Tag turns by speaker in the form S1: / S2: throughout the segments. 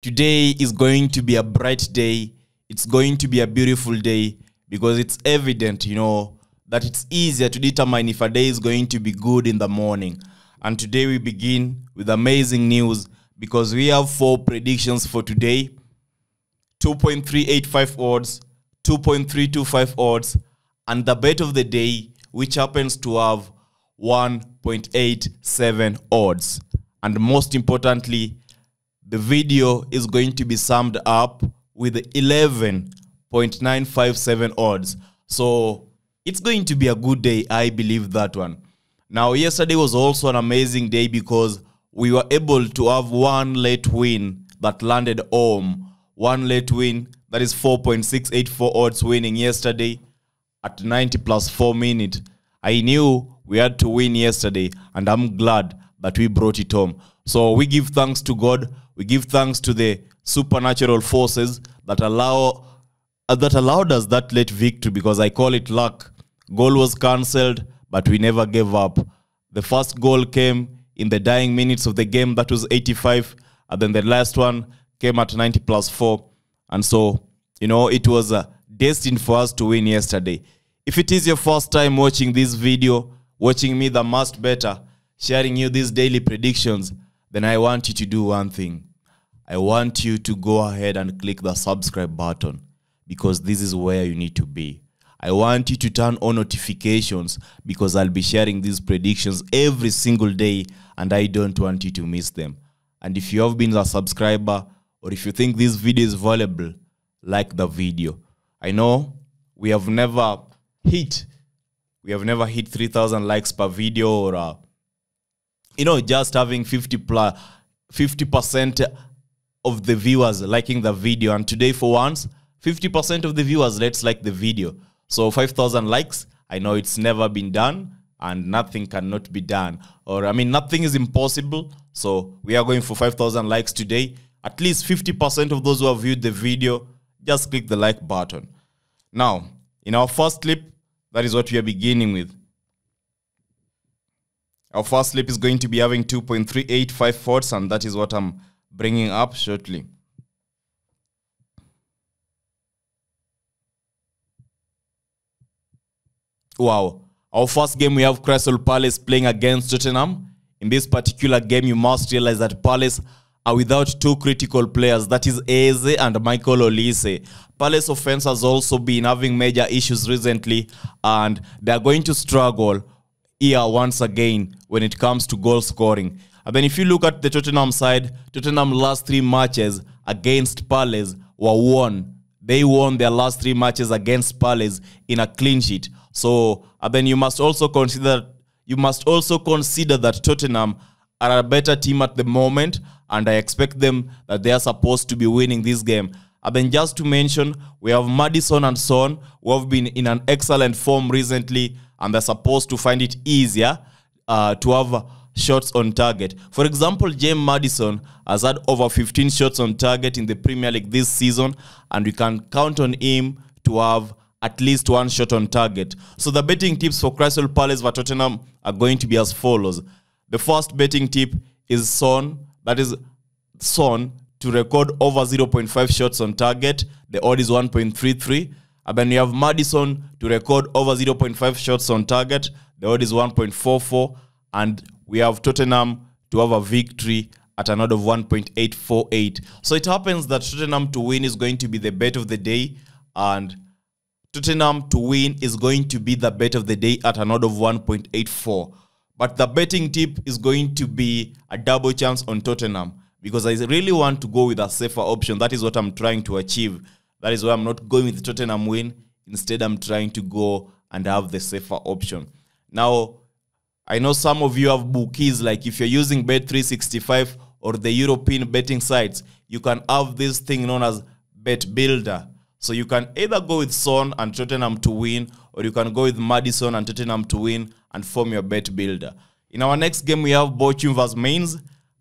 S1: Today is going to be a bright day. It's going to be a beautiful day because it's evident, that it's easier to determine if a day is going to be good in the morning. And today we begin with amazing news because we have 4 predictions for today. 2.385 odds, 2.325 odds, and the bet of the day, which happens to have 1.87 odds. And most importantly, the video is going to be summed up with 11.957 odds. So it's going to be a good day. I believe that one. Now, yesterday was also an amazing day because we were able to have one late win that landed home. One late win, that is 4.684 odds winning yesterday at 90 plus 4 minutes. I knew we had to win yesterday, and I'm glad that we brought it home. So we give thanks to God. We give thanks to the supernatural forces that allowed us that late victory, because I call it luck. Goal was cancelled, but we never gave up. The first goal came in the dying minutes of the game. That was 85. And then the last one came at 90 plus 4. And so, it was destined for us to win yesterday. If it is your first time watching this video, watching me, the Masked Bettor, sharing you these daily predictions, then I want you to do one thing. I want you to go ahead and click the subscribe button, because this is where you need to be. I want you to turn on notifications because I'll be sharing these predictions every single day and I don't want you to miss them. And if you have been a subscriber, or if you think this video is valuable, like the video. I know we have never hit 3,000 likes per video, or just having 50% of the viewers liking the video. And today, for once, 50% of the viewers let's like the video. So 5,000 likes. I know it's never been done and nothing cannot be done, nothing is impossible. So we are going for 5,000 likes today. At least 50% of those who have viewed the video, just click the like button. Now, in our first clip, that is what we are beginning with. Our first clip is going to be having 2.385 odds, and that is what I'm bringing up shortly. Wow. Our first game, we have Crystal Palace playing against Tottenham. In this particular game, you must realize that Palace are without 2 critical players, that is Eze and Michael Olise. Palace offense has also been having major issues recently, and they are going to struggle here once again when it comes to goal scoring. And then if you look at the Tottenham side, Tottenham last 3 matches against Palace were won. They won their last 3 matches against Palace in a clean sheet. So, and then you must also consider that Tottenham are a better team at the moment, and I expect them that they are supposed to be winning this game. And then just to mention, we have Maddison and Son, who have been in an excellent form recently, and they're supposed to find it easier to have shots on target. For example, James Maddison has had over 15 shots on target in the Premier League this season, and we can count on him to have at least 1 shot on target. So the betting tips for Crystal Palace for Tottenham are going to be as follows. The first betting tip is Son, that is Son to record over 0.5 shots on target. The odd is 1.33. And then you have Maddison to record over 0.5 shots on target. The odd is 1.44. And we have Tottenham to have a victory at an odd of 1.848. So it happens that Tottenham to win is going to be the bet of the day, and Tottenham to win is going to be the bet of the day at an odd of 1.84. But the betting tip is going to be a double chance on Tottenham, because I really want to go with a safer option. That is what I'm trying to achieve. That is why I'm not going with the Tottenham win. Instead, I'm trying to go and have the safer option. Now, I know some of you have bookies, like if you're using Bet365 or the European betting sites, you can have this thing known as Bet Builder. So you can either go with Son and Tottenham to win, or you can go with Maddison and Tottenham to win and form your bet builder. In our next game, we have Bochum vs Mainz,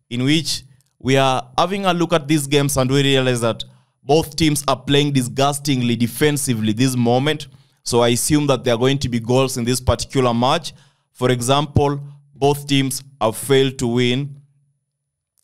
S1: in which we are having a look at these games, and we realize that both teams are playing disgustingly defensively this moment. So I assume that there are going to be goals in this particular match. For example, both teams have failed to win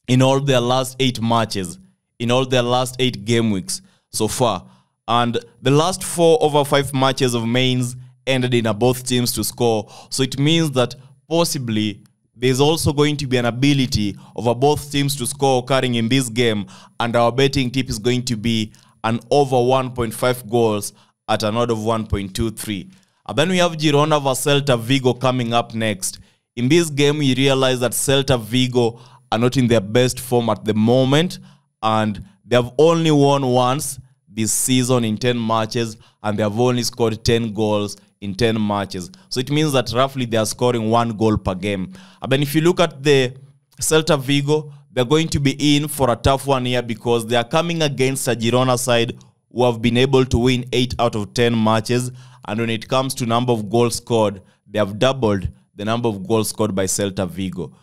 S1: in all their last 8 matches. in all their last 8 game weeks so far. And the last 4 over 5 matches of mains ended in a both teams to score. So it means that possibly there's also going to be an ability of a both teams to score occurring in this game, and our betting tip is going to be an over 1.5 goals at an odd of 1.23. And then we have Girona vs Celta Vigo coming up next. In this game, we realize that Celta Vigo are not in their best form at the moment, and they have only won once this season in 10 matches, and they have only scored 10 goals in 10 matches. So it means that roughly they are scoring 1 goal per game. And then if you look at the Celta Vigo, they're going to be in for a tough one here because they are coming against a Girona side who have been able to win 8 out of 10 matches. And when it comes to number of goals scored, they have doubled the number of goals scored by Celta Vigo.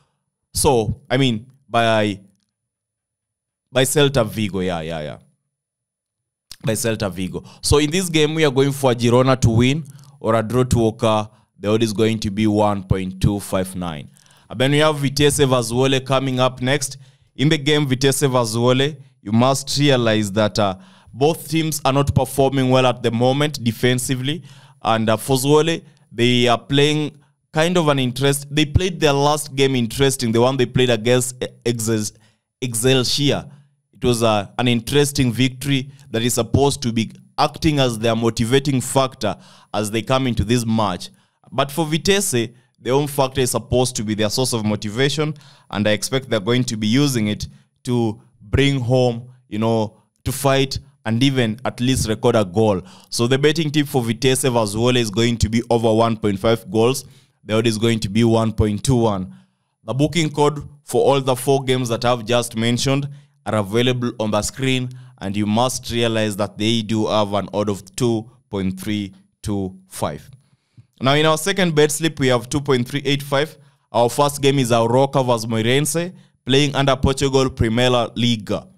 S1: So, I mean, by Celta Vigo, by Celta Vigo. So in this game, we are going for a Girona to win or a draw to occur. The odd is going to be 1.259. And then we have Vitesse vs Wole coming up next. In the game Vitesse vs Wole, you must realize that both teams are not performing well at the moment defensively. And for Wole, they are playing kind of an interest. They played their last game interesting, the one they played against Excelsior. It was an interesting victory that is supposed to be acting as their motivating factor as they come into this match. But for Vitesse, the home factor is supposed to be their source of motivation, and I expect they're going to be using it to bring home, to fight and even at least record a goal. So the betting tip for Vitesse vs Wole is going to be over 1.5 goals. The odd is going to be 1.21. The booking code for all the 4 games that I've just mentioned are available on the screen, and you must realize that they do have an odd of 2.325. Now in our second bet slip, we have 2.385. Our first game is Aroca vs Moreirense, playing under Portugal Primeira Liga.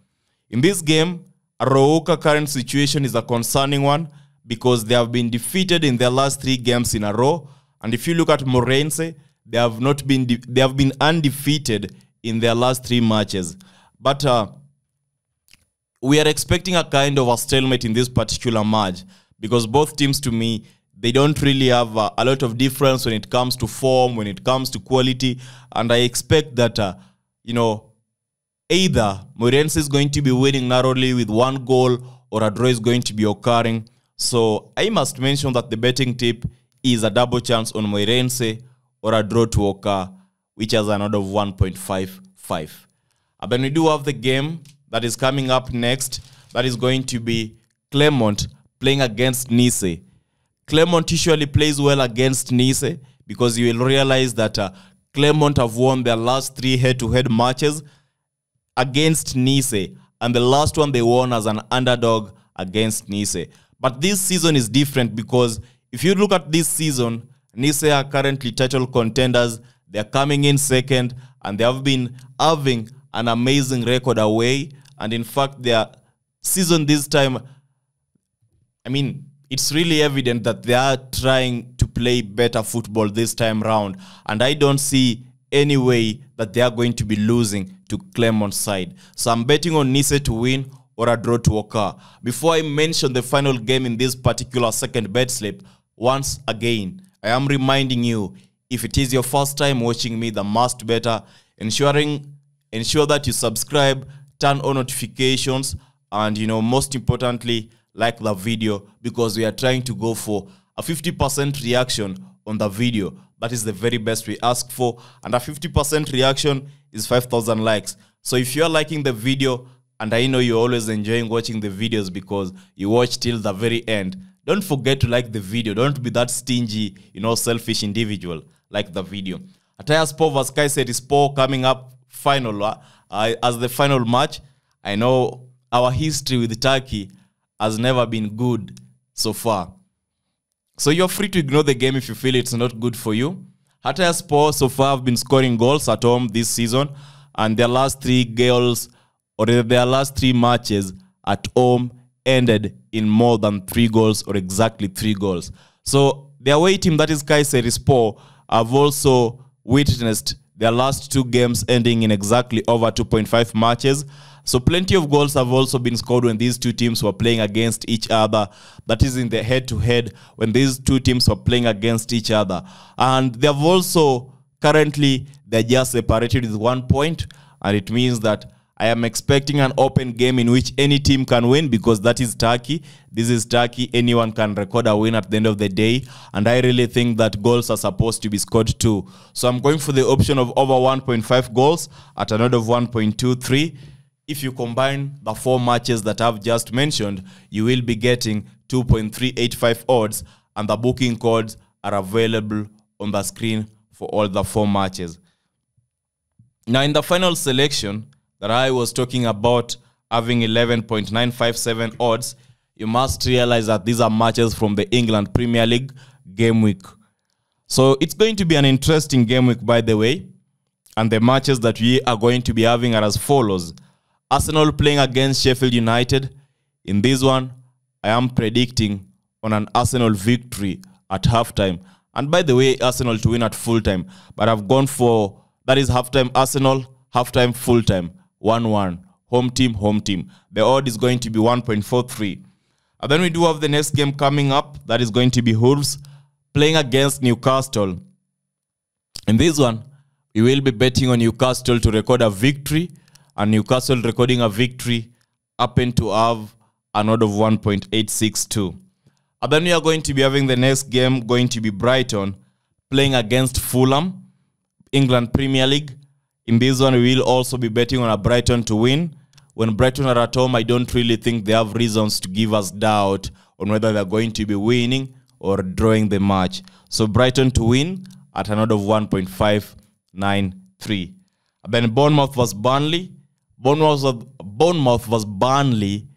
S1: In this game, Arouca current situation is a concerning one because they have been defeated in their last 3 games in a row. And if you look at Moreirense, they have been undefeated in their last 3 matches. But we are expecting a kind of a stalemate in this particular match because both teams, to me, they don't really have a lot of difference when it comes to form, when it comes to quality. And I expect that, either Moreirense is going to be winning narrowly with 1 goal or a draw is going to be occurring. So I must mention that the betting tip is a double chance on Moreirense or a draw to occur, which has an odd of 1.55. And then we do have the game that is coming up next. That is going to be Clermont playing against Nice. Clermont usually plays well against Nice because you will realize that Clermont have won their last 3 head-to-head matches against Nice, and the last one they won as an underdog against Nice. But this season is different because if you look at this season, Nice are currently title contenders. They're coming in second, and they have been having an amazing record away. And in fact, their season this time, it's really evident that they are trying to play better football this time round. And I don't see any way that they are going to be losing to Clermont's side. So I'm betting on Nice to win or a draw to occur. Before I mention the final game in this particular second bet slip, once again, I am reminding you, if it is your first time watching me, the Must Better, ensure that you subscribe, turn on notifications, and most importantly, like the video, because we are trying to go for a 50% reaction on the video. That is the very best we ask for, and a 50% reaction is 5,000 likes. So if you are liking the video, and I know you're always enjoying watching the videos because you watch till the very end, don't forget to like the video. Don't be that stingy, selfish individual. Like the video. Atayaspor vs Kayserispor coming up final as the final match. I know our history with Turkey has never been good so far. So you're free to ignore the game if you feel it's not good for you. Atayaspor so far have been scoring goals at home this season, and their last 3 goals, or their last 3 matches at home, ended in more than 3 goals or exactly 3 goals. So the away team, that is Kayserispor, have also witnessed their last 2 games ending in exactly over 2.5 matches. So plenty of goals have also been scored when these two teams were playing against each other. That is in the head-to-head when these two teams were playing against each other. And they have also currently, they're just separated with 1 point. And it means that I am expecting an open game in which any team can win, because that is Turkey. This is Turkey. Anyone can record a win at the end of the day. And I really think that goals are supposed to be scored too. So I'm going for the option of over 1.5 goals at an odd of 1.23. If you combine the 4 matches that I've just mentioned, you will be getting 2.385 odds. And the booking codes are available on the screen for all the 4 matches. Now, in the final selection that I was talking about having 11.957 odds, you must realize that these are matches from the England Premier League game week. So it's going to be an interesting game week, by the way. And the matches that we are going to be having are as follows. Arsenal playing against Sheffield United. In this one, I am predicting on an Arsenal victory at halftime. And by the way, Arsenal to win at full time. But I've gone for, that is halftime Arsenal, halftime full time. 1-1. Home team. The odd is going to be 1.43. And then we do have the next game coming up. That is going to be Wolves playing against Newcastle. In this one, we will be betting on Newcastle to record a victory. And Newcastle recording a victory happen to have an odd of 1.862. And then we are going to be having the next game going to be Brighton playing against Fulham, England Premier League. In this one, we will also be betting on a Brighton to win. When Brighton are at home, I don't really think they have reasons to give us doubt on whether they're going to be winning or drawing the match. So Brighton to win at an odd of 1.593. Then Bournemouth vs Burnley. Bournemouth vs Burnley.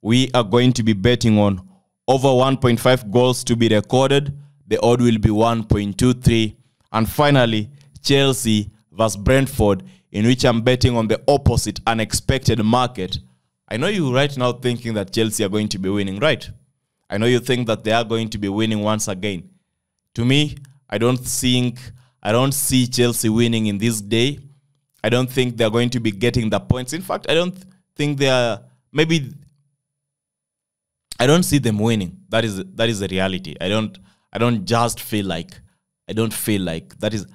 S1: We are going to be betting on over 1.5 goals to be recorded. The odd will be 1.23. And finally, Chelsea vs Brentford, in which I'm betting on the opposite unexpected market. I know you right now thinking that Chelsea are going to be winning, right? I know you think that they are going to be winning once again. To me, I don't see Chelsea winning in this day. I don't think they're going to be getting the points. In fact, I don't think they are, I don't see them winning. That is the reality. I don't feel like that is.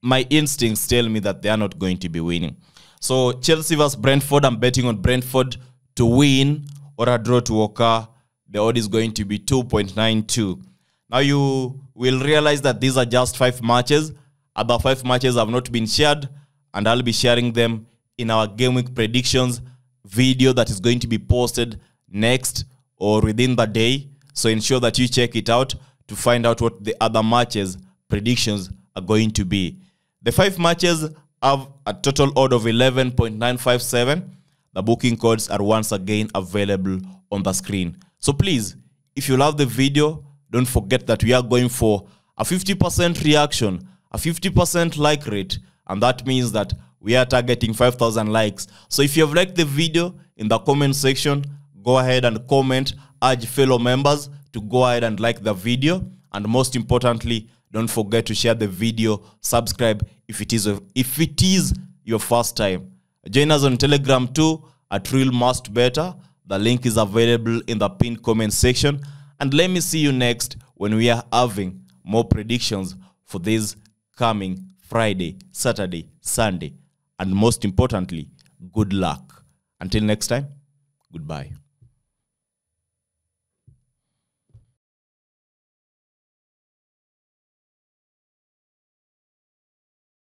S1: My instincts tell me that they are not going to be winning. So Chelsea vs Brentford, I'm betting on Brentford to win or a draw to occur. The odd is going to be 2.92. Now you will realize that these are just 5 matches. Other 5 matches have not been shared, and I'll be sharing them in our game week predictions video that is going to be posted next or within the day. So ensure that you check it out to find out what the other matches predictions are going to be. The 5 matches have a total odd of 11.957. The booking codes are once again available on the screen. So please, if you love the video, don't forget that we are going for a 50% reaction, a 50% like rate, and that means that we are targeting 5,000 likes. So if you have liked the video, in the comment section, go ahead and comment, urge fellow members to go ahead and like the video, and most importantly, don't forget to share the video, subscribe if it is your first time. Join us on Telegram too at maskedbettor. The link is available in the pinned comment section. And let me see you next when we are having more predictions for this coming Friday, Saturday, Sunday. And most importantly, good luck. Until next time, goodbye.